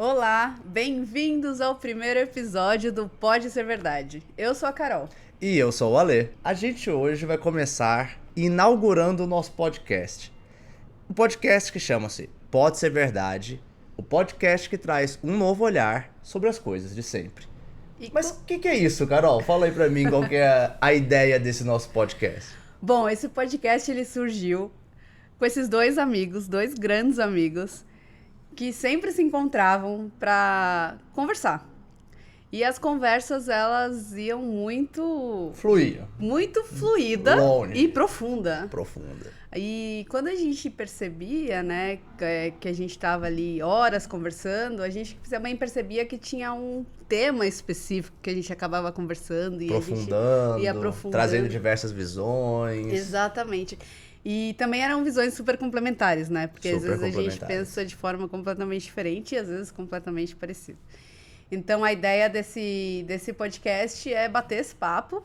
Olá, bem-vindos ao primeiro episódio do Pode Ser Verdade. Eu sou a Carol. E eu sou o Alê. A gente hoje vai começar inaugurando o nosso podcast. O podcast que chama-se Pode Ser Verdade, o podcast que traz um novo olhar sobre as coisas de sempre. Mas o que é isso, Carol? Fala aí pra mim qual que é a ideia desse nosso podcast. Bom, esse podcast ele surgiu com esses dois amigos, dois grandes amigos, que sempre se encontravam para conversar. E as conversas, elas iam muito fluida Longe. e profunda. Profunda. E quando a gente percebia, né, que a gente estava ali horas conversando, a gente também percebia que tinha um tema específico que a gente acabava conversando e a gente ia aprofundando. Trazendo diversas visões. Exatamente. E também eram visões super complementares, né? Porque às vezes a gente pensa de forma completamente diferente e às vezes completamente parecida. Então, a ideia desse podcast é bater esse papo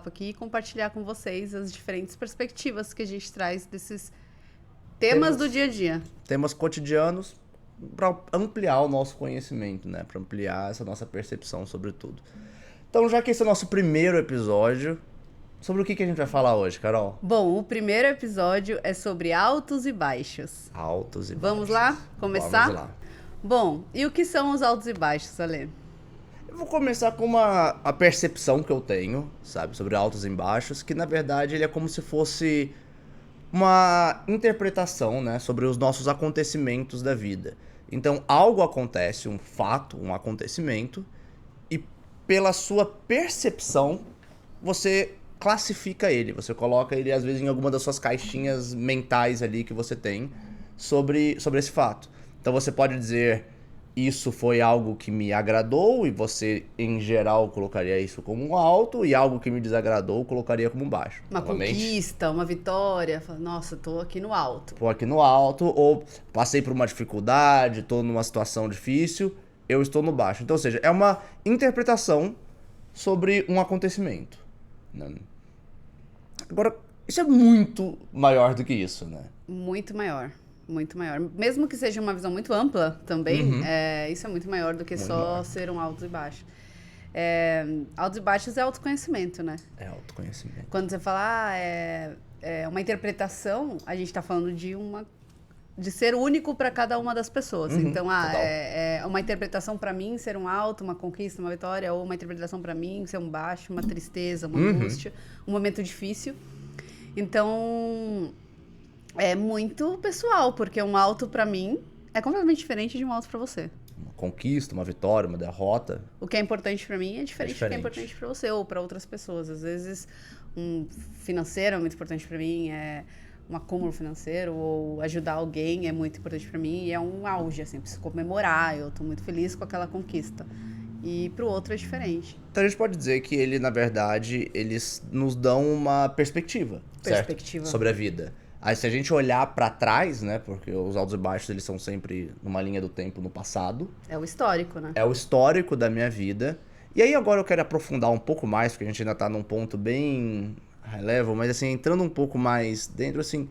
aqui e compartilhar com vocês as diferentes perspectivas que a gente traz desses temas do dia a dia. Temas cotidianos para ampliar o nosso conhecimento, né? Para ampliar essa nossa percepção sobre tudo. Então, já que esse é o nosso primeiro episódio, sobre o que a gente vai falar hoje, Carol? Bom, o primeiro episódio é sobre altos e baixos. Altos e baixos. Vamos lá? Começar? Vamos lá. Bom, e o que são os altos e baixos, Alê? Eu vou começar com a percepção que eu tenho, sabe, sobre altos e baixos, que na verdade ele é como se fosse uma interpretação, né, sobre os nossos acontecimentos da vida. Então, algo acontece, um fato, um acontecimento, e pela sua percepção, você classifica ele, você coloca ele às vezes em alguma das suas caixinhas mentais ali que você tem sobre esse fato. Então você pode dizer, isso foi algo que me agradou, e você, em geral, colocaria isso como um alto, e algo que me desagradou, colocaria como um baixo. Uma conquista, uma vitória, nossa, tô aqui no alto. Tô aqui no alto, ou passei por uma dificuldade, tô numa situação difícil, eu estou no baixo. Então, ou seja, é uma interpretação sobre um acontecimento, né? Agora, isso é muito maior do que isso, né? Muito maior. Muito maior. Mesmo que seja uma visão muito ampla também, isso é muito maior do que muito só maior. Ser um altos e baixos. Altos e baixos é autoconhecimento, né? É autoconhecimento. Quando você fala, uma interpretação, a gente está falando de ser único para cada uma das pessoas. Então, uma interpretação para mim ser um alto, uma conquista, uma vitória, ou uma interpretação para mim ser um baixo, uma tristeza, uma angústia, um momento difícil. Então, é muito pessoal, porque um alto pra mim é completamente diferente de um alto pra você. Uma conquista, uma vitória, uma derrota. O que é importante pra mim é diferente do que é importante pra você ou pra outras pessoas. Às vezes, um financeiro é muito importante pra mim, um acúmulo financeiro ou ajudar alguém é muito importante pra mim e é um auge, assim, preciso comemorar, eu tô muito feliz com aquela conquista. E pro outro é diferente. Então a gente pode dizer que ele, na verdade, eles nos dão uma perspectiva. Certo? Sobre a vida. Aí se a gente olhar pra trás, né, porque os altos e baixos eles são sempre numa linha do tempo no passado. É o histórico, né? É o histórico da minha vida. E aí agora eu quero aprofundar um pouco mais, porque a gente ainda tá num ponto bem high level, mas assim, entrando um pouco mais dentro, assim,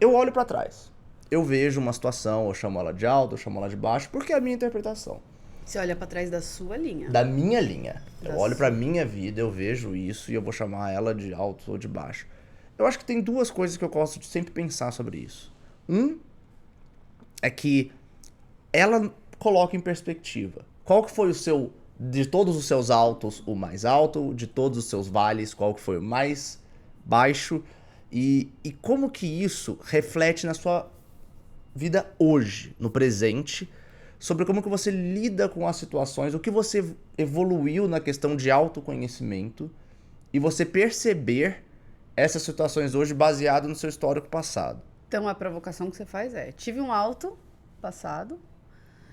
eu olho pra trás. Eu vejo uma situação, eu chamo ela de alto, eu chamo ela de baixo, porque é a minha interpretação. Você olha pra trás da sua linha. Da minha linha. Eu olho pra minha vida, eu vejo isso e eu vou chamar ela de alto ou de baixo. Eu acho que tem duas coisas que eu gosto de sempre pensar sobre isso. É que ela coloca em perspectiva. Qual que foi o seu, de todos os seus altos, o mais alto, de todos os seus vales, qual que foi o mais baixo, e como que isso reflete na sua vida hoje, no presente, sobre como que você lida com as situações, o que você evoluiu na questão de autoconhecimento, e você perceber essas situações hoje baseado no seu histórico passado. Então a provocação que você faz é, tive um alto passado,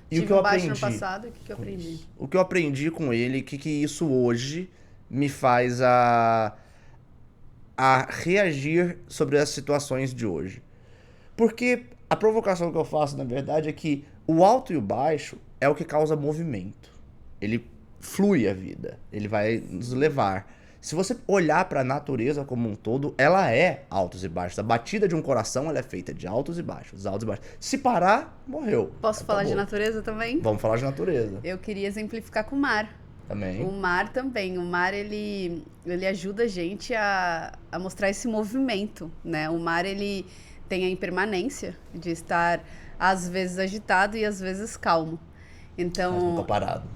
e tive o que eu um baixo aprendi no passado, e o que eu aprendi? O que eu aprendi com ele, o que isso hoje me faz a reagir sobre as situações de hoje. Porque a provocação que eu faço, na verdade, é que o alto e o baixo é o que causa movimento. Ele flui a vida, ele vai nos levar. Se você olhar para a natureza como um todo, ela é altos e baixos. A batida de um coração, ela é feita de altos e baixos, altos e baixos. Se parar, morreu. Posso falar de Acabou. natureza também? Vamos falar de natureza. Eu queria exemplificar com o mar. Também. O mar também. O mar, ele ajuda a gente a mostrar esse movimento, né? O mar, ele tem a impermanência de estar, às vezes, agitado e às vezes calmo. Então, Mas nunca parado.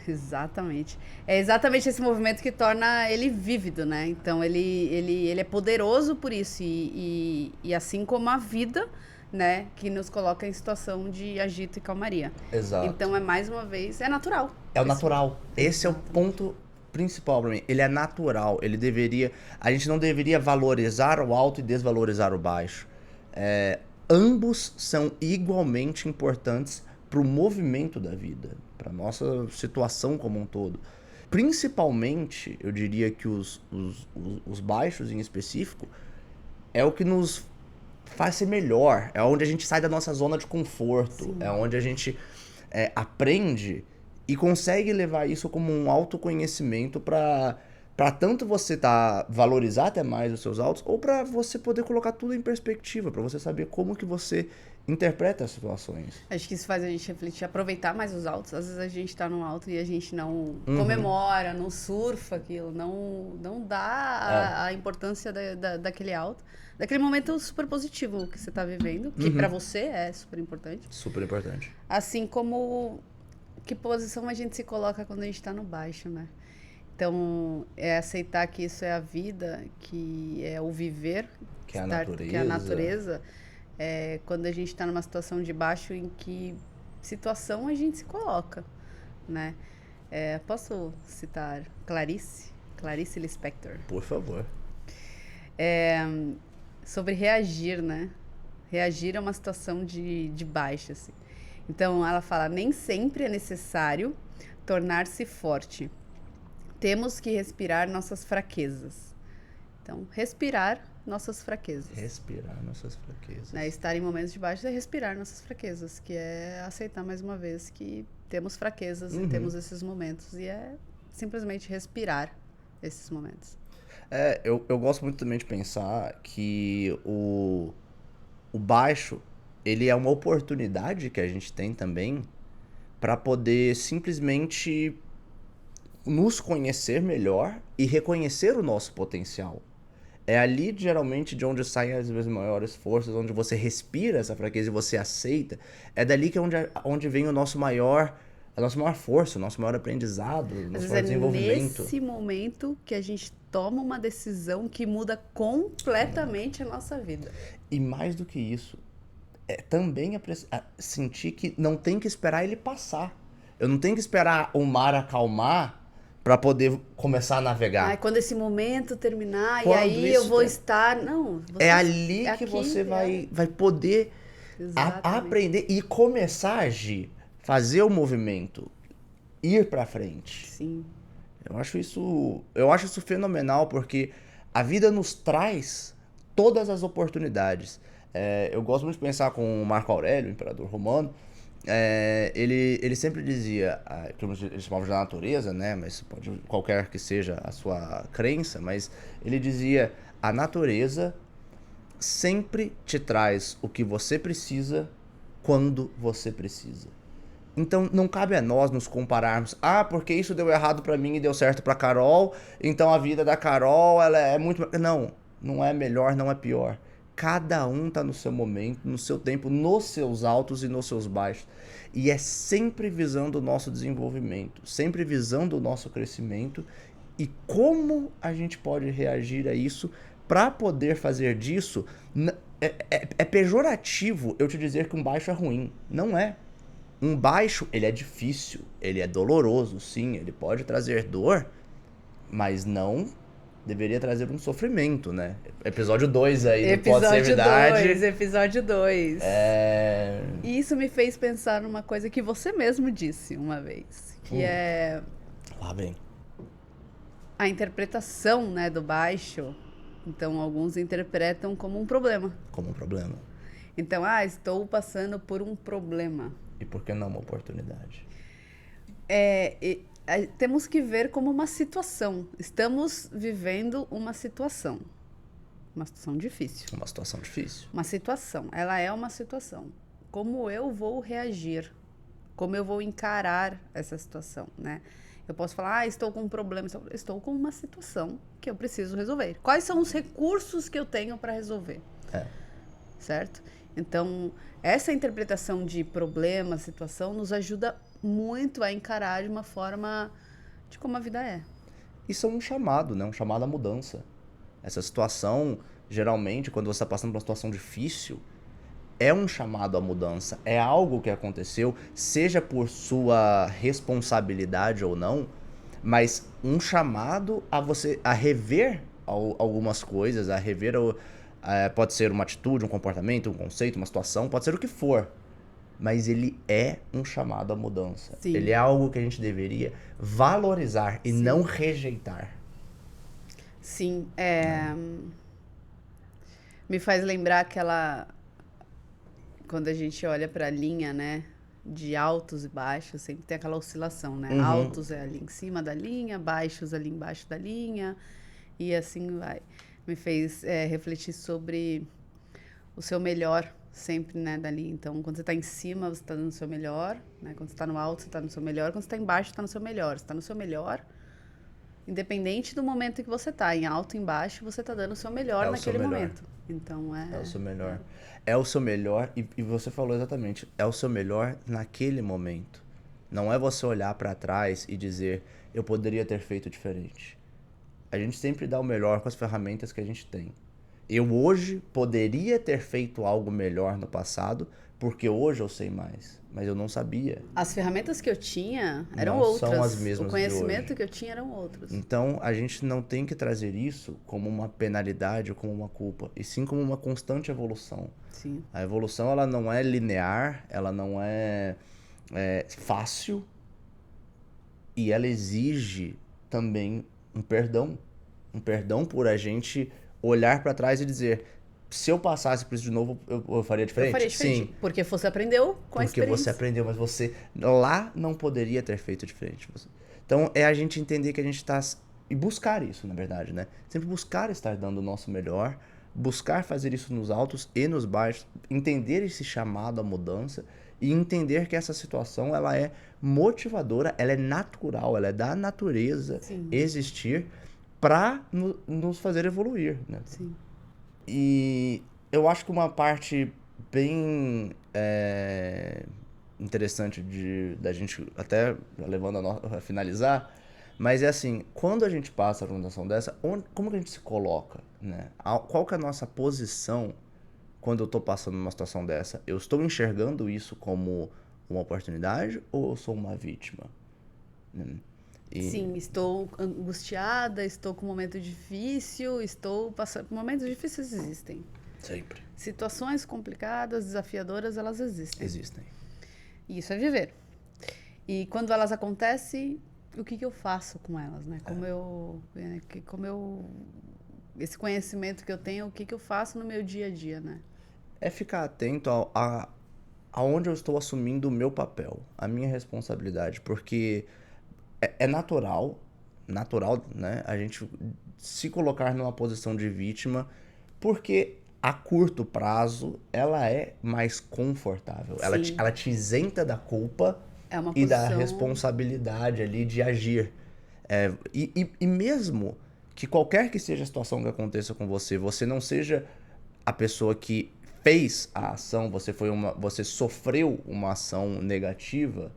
Exatamente. É exatamente esse movimento que torna ele vívido, né? Então, ele é poderoso por isso. E assim como a vida, né? Que nos coloca em situação de agito e calmaria. Exato. Então, mais uma vez, é natural. É o natural. Esse é o ponto principal pra mim. Ele é natural. A gente não deveria valorizar o alto e desvalorizar o baixo. Ambos são igualmente importantes para o movimento da vida, para nossa situação como um todo. Principalmente, eu diria que os baixos em específico é o que nos faz ser melhor, é onde a gente sai da nossa zona de conforto, Sim. é onde a gente aprende e consegue levar isso como um autoconhecimento para tanto você valorizar até mais os seus altos, ou para você poder colocar tudo em perspectiva, para você saber como que você interpreta as situações. Acho que isso faz a gente refletir, aproveitar mais os altos. Às vezes a gente tá no alto e a gente não comemora, não surfa aquilo, não dá a importância daquele alto, daquele momento super positivo que você tá vivendo, que pra você é super importante. Super importante. Assim como que posição a gente se coloca quando a gente tá no baixo, né? Então, é aceitar que isso é a vida, que é o viver, Que é a natureza. que é a natureza. Quando a gente está numa situação de baixo, em que situação a gente se coloca, né? Posso citar Clarice Lispector? Por favor. Sobre reagir, né? Reagir a uma situação de baixa, assim. Então, ela fala, nem sempre é necessário tornar-se forte. Temos que respirar nossas fraquezas. Então, respirar nossas fraquezas. Respirar nossas fraquezas. Né? Estar em momentos de baixo é respirar nossas fraquezas, que é aceitar mais uma vez que temos fraquezas e temos esses momentos. E é simplesmente respirar esses momentos. Eu gosto muito também de pensar que o baixo, ele é uma oportunidade que a gente tem também para poder simplesmente nos conhecer melhor e reconhecer o nosso potencial. É ali, geralmente, de onde saem as vezes maiores forças, onde você respira essa fraqueza e você aceita. É dali que onde vem a nossa maior força, o nosso maior aprendizado, o nosso maior desenvolvimento. É nesse momento que a gente toma uma decisão que muda completamente a nossa vida. E mais do que isso, também sentir que não tem que esperar ele passar. Eu não tenho que esperar o mar acalmar para poder começar a navegar. Quando esse momento terminar, e aí eu vou estar... Não, é ali que você vai poder aprender e começar a agir, fazer o movimento, ir para frente. Sim. Eu acho isso fenomenal, porque a vida nos traz todas as oportunidades. Eu gosto muito de pensar com o Marco Aurélio, o imperador romano. Ele sempre dizia, que ele chamava de natureza, né? Mas pode qualquer que seja a sua crença, mas ele dizia: a natureza sempre te traz o que você precisa quando você precisa. Então não cabe a nós nos compararmos. Porque isso deu errado pra mim e deu certo pra Carol, então a vida da Carol ela é muito... Não é melhor, não é pior. Cada um tá no seu momento, no seu tempo, nos seus altos e nos seus baixos. E é sempre visando o nosso desenvolvimento, sempre visando o nosso crescimento e como a gente pode reagir a isso para poder fazer disso. É pejorativo eu te dizer que um baixo é ruim. Não é. Um baixo, ele é difícil, ele é doloroso, sim, ele pode trazer dor, mas não deveria trazer um sofrimento, né? Episódio 2 aí do Pode Ser Verdade. Episódio 2. E isso me fez pensar numa coisa que você mesmo disse uma vez, que Lá vem. A interpretação, né, do baixo. Então, alguns interpretam como um problema. Como um problema. Então, estou passando por um problema. E por que não uma oportunidade? temos que ver como uma situação. Estamos vivendo uma situação difícil. Uma situação difícil. Uma situação, ela é uma situação. Como eu vou reagir? Como eu vou encarar essa situação, né? Eu posso falar, estou com um problema, estou com uma situação que eu preciso resolver. Quais são os recursos que eu tenho para resolver? Certo? Então, essa interpretação de problema, situação, nos ajuda muito a encarar de uma forma de como a vida é. Isso é um chamado, né? Um chamado à mudança. Essa situação, geralmente, quando você está passando por uma situação difícil, é um chamado à mudança. É algo que aconteceu, seja por sua responsabilidade ou não, mas um chamado a você a rever algumas coisas, a rever... pode ser uma atitude, um comportamento, um conceito, uma situação, pode ser o que for. Mas ele é um chamado à mudança. Sim. Ele é algo que a gente deveria valorizar e não rejeitar. Sim, me faz lembrar aquela... Quando a gente olha para a linha, né, de altos e baixos, sempre tem aquela oscilação, né? Altos é ali em cima da linha, baixos ali embaixo da linha, e assim vai. Me fez refletir sobre o seu melhor sempre, né, dali. Então, quando você está em cima, você está dando o seu melhor, né? Quando você está no alto, você está no seu melhor. Quando você está embaixo, você está no seu melhor. Você está no seu melhor, independente do momento em que você está. Em alto, embaixo, você está dando o seu melhor naquele momento. Então, É o seu melhor. É o seu melhor, e você falou exatamente, é o seu melhor naquele momento. Não é você olhar para trás e dizer, eu poderia ter feito diferente. A gente sempre dá o melhor com as ferramentas que a gente tem. Eu hoje poderia ter feito algo melhor no passado, porque hoje eu sei mais, mas eu não sabia. As ferramentas que eu tinha eram não outras. São as mesmas. O conhecimento que eu tinha eram outros. Então, a gente não tem que trazer isso como uma penalidade ou como uma culpa, e sim como uma constante evolução. Sim. A evolução, ela não é linear, ela não é fácil, e ela exige também um perdão. Um perdão por a gente olhar para trás e dizer, se eu passasse por isso de novo, eu faria diferente? Eu faria diferente. Sim. Porque você aprendeu com a experiência. Porque você aprendeu, mas você lá não poderia ter feito diferente. Então, é a gente entender que a gente está... E buscar isso, na verdade, né? Sempre buscar estar dando o nosso melhor, buscar fazer isso nos altos e nos baixos, entender esse chamado à mudança e entender que essa situação, ela é motivadora, ela é natural, ela é da natureza. Sim. Existir para nos fazer evoluir, né? Sim. E eu acho que uma parte bem interessante da gente, até levando a finalizar, mas é assim, quando a gente passa por uma situação dessa, como que a gente se coloca, né? Qual que é a nossa posição quando eu estou passando numa situação dessa? Eu estou enxergando isso como uma oportunidade ou eu sou uma vítima? Sim, estou angustiada, estou com um momento difícil, estou passando... Momentos difíceis existem. Sempre. Situações complicadas, desafiadoras, elas existem. Existem. E isso é viver. E quando elas acontecem, o que eu faço com elas, né? Esse conhecimento que eu tenho, o que eu faço no meu dia a dia, né? É ficar atento aonde eu estou assumindo o meu papel, a minha responsabilidade, porque... É natural, né, a gente se colocar numa posição de vítima, porque a curto prazo ela é mais confortável. Ela te isenta da culpa e da responsabilidade ali de agir. E mesmo que qualquer que seja a situação que aconteça com você, você não seja a pessoa que fez a ação, você sofreu uma ação negativa,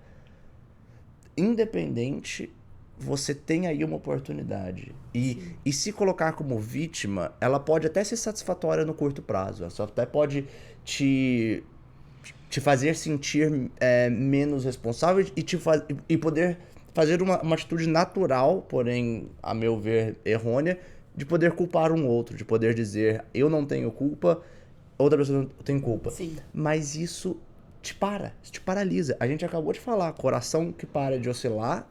independente, você tem aí uma oportunidade. E se colocar como vítima, ela pode até ser satisfatória no curto prazo. Ela só até pode te fazer sentir menos responsável e poder fazer uma atitude natural, porém, a meu ver, errônea, de poder culpar um outro, de poder dizer, eu não tenho culpa, outra pessoa não tem culpa. Sim. Mas isso te paralisa. A gente acabou de falar, coração que para de oscilar...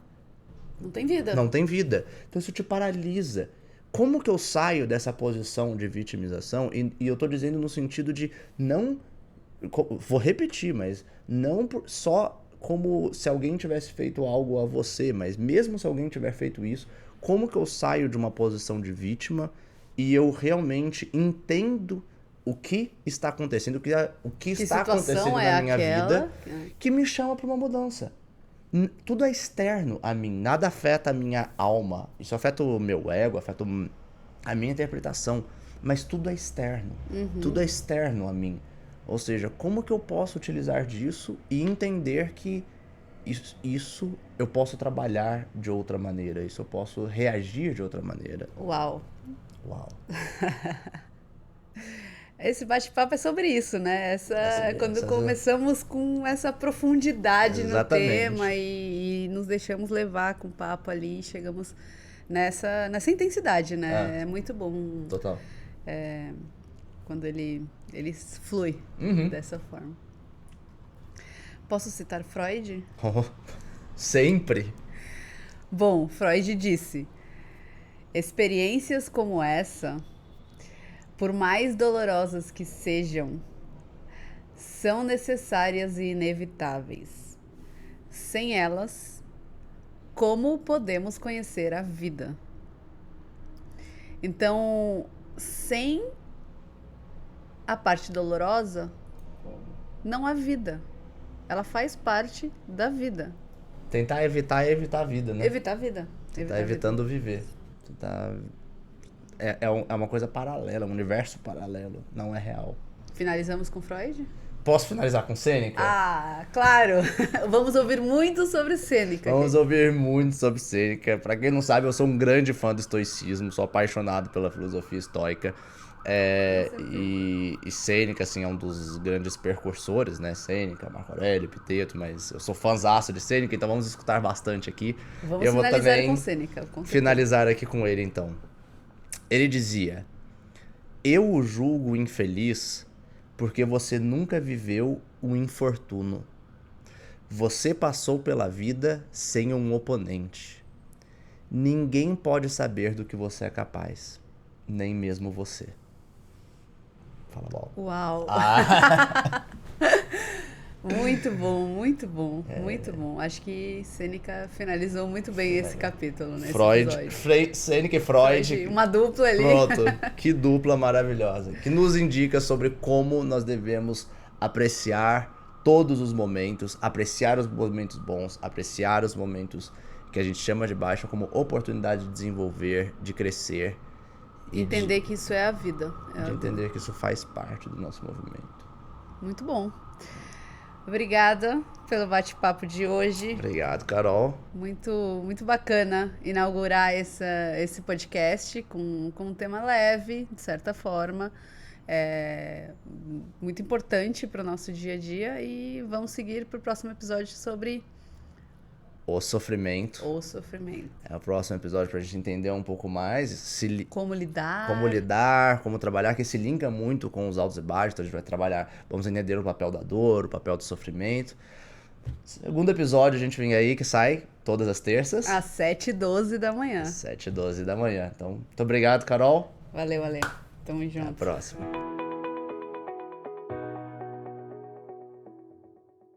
Não tem vida. Não tem vida. Então isso te paralisa. Como que eu saio dessa posição de vitimização? E eu tô dizendo no sentido de não... Vou repetir, mas não só como se alguém tivesse feito algo a você, mas mesmo se alguém tiver feito isso, como que eu saio de uma posição de vítima e eu realmente entendo o que está acontecendo, o que está acontecendo na minha vida, que me chama para uma mudança. Tudo é externo a mim, nada afeta a minha alma. Isso afeta o meu ego, afeta a minha interpretação, mas tudo é externo. Tudo é externo a mim. Ou seja, como que eu posso utilizar disso e entender que isso eu posso trabalhar de outra maneira, isso eu posso reagir de outra maneira. Uau! Esse bate-papo é sobre isso, né? Quando começamos com essa profundidade no tema e nos deixamos levar com o papo ali, chegamos nessa intensidade, né? É muito bom. Total. Quando ele flui dessa forma. Posso citar Freud? Sempre. Bom, Freud disse: experiências como essa, por mais dolorosas que sejam, são necessárias e inevitáveis. Sem elas, como podemos conhecer a vida? Então, sem a parte dolorosa, não há vida. Ela faz parte da vida. Tentar evitar é evitar a vida, né? Evitar a vida. Tá evitando viver. É uma coisa paralela, um universo paralelo, não é real. Finalizamos com Freud? Posso finalizar com Sêneca? Ah, claro! Vamos ouvir muito sobre Sêneca. Vamos ouvir muito sobre Sêneca. Pra quem não sabe, eu sou um grande fã do estoicismo, sou apaixonado pela filosofia estoica. E Sêneca, assim, é um dos grandes percursores, né? Sêneca, Marco Aurélio, Epiteto, mas eu sou fãzaço de Sêneca, então vamos escutar bastante aqui. Vamos finalizar com Sêneca. Finalizar aqui com ele, então. Ele dizia: eu o julgo infeliz porque você nunca viveu um infortúnio. Você passou pela vida sem um oponente. Ninguém pode saber do que você é capaz, nem mesmo você. Fala mal. Uau! Muito bom, muito bom, muito bom. Acho que Sêneca finalizou muito bem esse capítulo, né? Sêneca e Freud. Uma dupla ali. Pronto, que dupla maravilhosa. Que nos indica sobre como nós devemos apreciar todos os momentos, apreciar os momentos bons, apreciar os momentos que a gente chama de baixa como oportunidade de desenvolver, de crescer. Entender que isso é a vida. Entender que isso faz parte do nosso movimento. Muito bom. Obrigada pelo bate-papo de hoje. Obrigado, Carol. Muito, muito bacana inaugurar esse podcast com um tema leve, de certa forma. Muito importante para o nosso dia a dia. E vamos seguir para o próximo episódio sobre o sofrimento. O sofrimento. É o próximo episódio para a gente entender um pouco mais. Como lidar. Como trabalhar, que se linka muito com os altos e baixos. Então a gente vai trabalhar, vamos entender o papel da dor, o papel do sofrimento. Segundo episódio a gente vem aí, que sai todas as terças. Às 7h12 da manhã. 7h12 da manhã. Então, muito obrigado, Carol. Valeu. Tamo junto. Até a próxima.